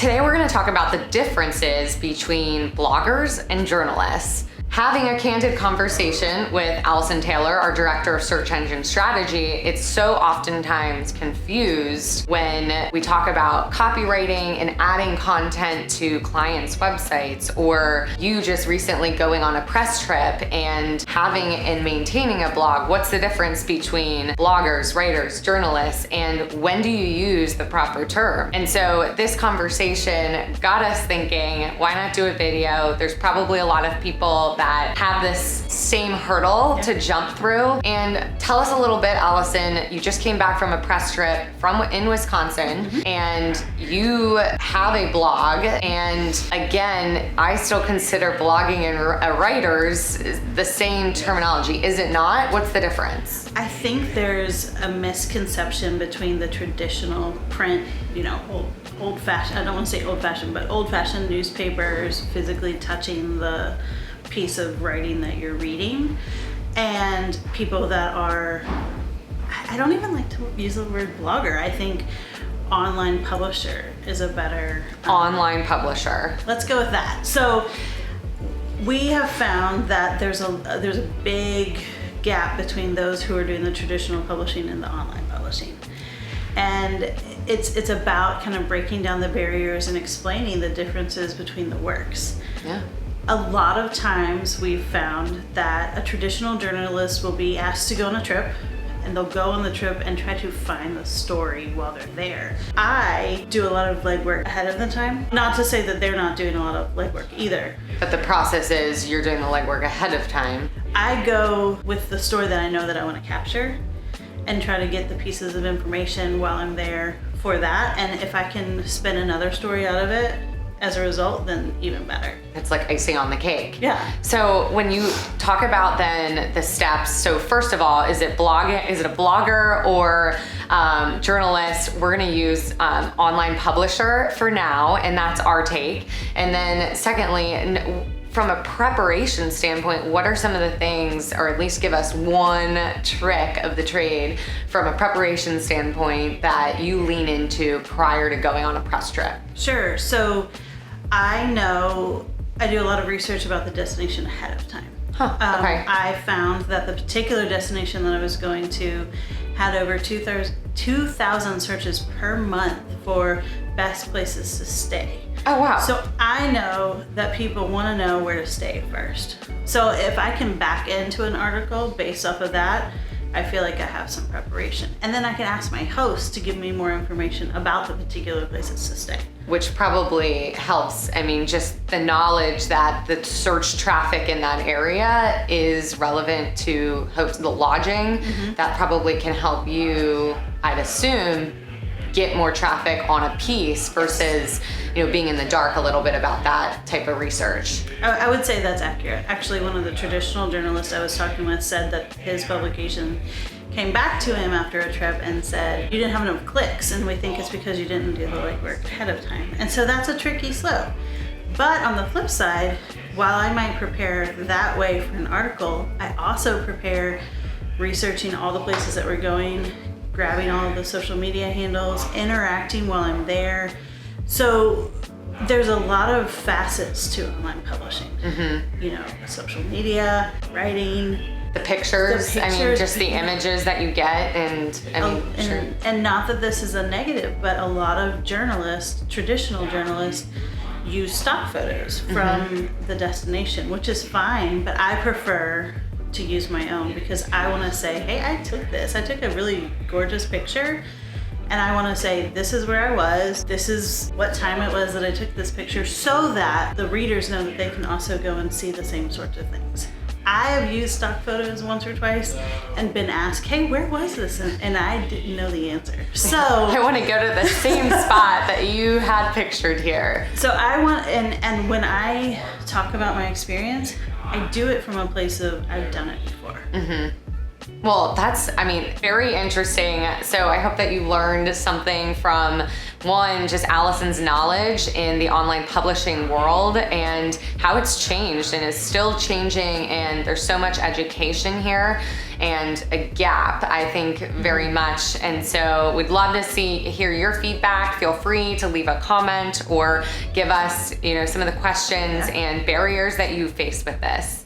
Today we're going to talk about the differences between bloggers and journalists. Having a candid conversation with Allison Taylor, our Director of Search Engine Strategy, it's so oftentimes confused when we talk about copywriting and adding content to clients' websites, or you just recently going on a press trip and having and maintaining a blog. What's the difference between bloggers, writers, journalists, and when do you use the proper term? And so this conversation got us thinking, why not do a video? There's probably a lot of people that have this same hurdle to jump through. And tell us a little bit, Allison, you just came back from a press trip in Wisconsin, and you have a blog. And again, I still consider blogging and writers the same terminology. Is it not? What's the difference? I think there's a misconception between the traditional print, old-fashioned, I don't want to say old-fashioned, but old-fashioned newspapers, physically touching the piece of writing that you're reading, and people that are, I don't even like to use the word blogger. I think online publisher is a better online publisher. Let's go with that. So we have found that there's a big gap between those who are doing the traditional publishing and the online publishing. And it's about kind of breaking down the barriers and explaining the differences between the works. Yeah. A lot of times we've found that a traditional journalist will be asked to go on a trip, and they'll go on the trip and try to find the story while they're there. I do a lot of legwork ahead of the time. Not to say that they're not doing a lot of legwork either. But the process is you're doing the legwork ahead of time. I go with the story that I know that I want to capture and try to get the pieces of information while I'm there for that. And if I can spin another story out of it as a result, then even better. It's like icing on the cake. Yeah. So when you talk about then the steps, so first of all, is it a blogger or journalist? We're gonna use online publisher for now, and that's our take. And then secondly, from a preparation standpoint, what are some of the things, or at least give us one trick of the trade from a preparation standpoint that you lean into prior to going on a press trip? Sure. So I know I do a lot of research about the destination ahead of time. Okay. I found that the particular destination that I was going to had over 2,000 searches per month for best places to stay. Oh, wow. So I know that people want to know where to stay first. So if I can back into an article based off of that, I feel like I have some preparation. And then I can ask my host to give me more information about the particular places to stay. Which probably helps. I mean, just the knowledge that the search traffic in that area is relevant to the lodging, that probably can help you, I'd assume, get more traffic on a piece versus being in the dark a little bit about that type of research. I would say that's accurate. Actually, one of the traditional journalists I was talking with said that his publication came back to him after a trip and said, you didn't have enough clicks, and we think it's because you didn't do the legwork ahead of time. And so that's a tricky slope. But on the flip side, while I might prepare that way for an article, I also prepare researching all the places that we're going, grabbing all of the social media handles, interacting while I'm there. So there's a lot of facets to online publishing. Social media, writing, the pictures, I mean, just the images that you get, and and not that this is a negative, but a lot of journalists, traditional journalists, use stock photos from the destination, which is fine, but I prefer to use my own because I want to say, hey, I took a really gorgeous picture, and I want to say, this is where I was, this is what time it was that I took this picture, so that the readers know that they can also go and see the same sorts of things. I have used stock photos once or twice and been asked, hey, where was this? And I didn't know the answer. So I want to go to the same spot that you had pictured here. So I want, and when I talk about my experience, I do it from a place of, I've done it before. Well, that's, very interesting. So I hope that you learned something from one, just Allison's knowledge in the online publishing world and how it's changed and is still changing. And there's so much education here and a gap, I think, very much. And so we'd love to hear your feedback. Feel free to leave a comment or give us, some of the questions and barriers that you faced with this.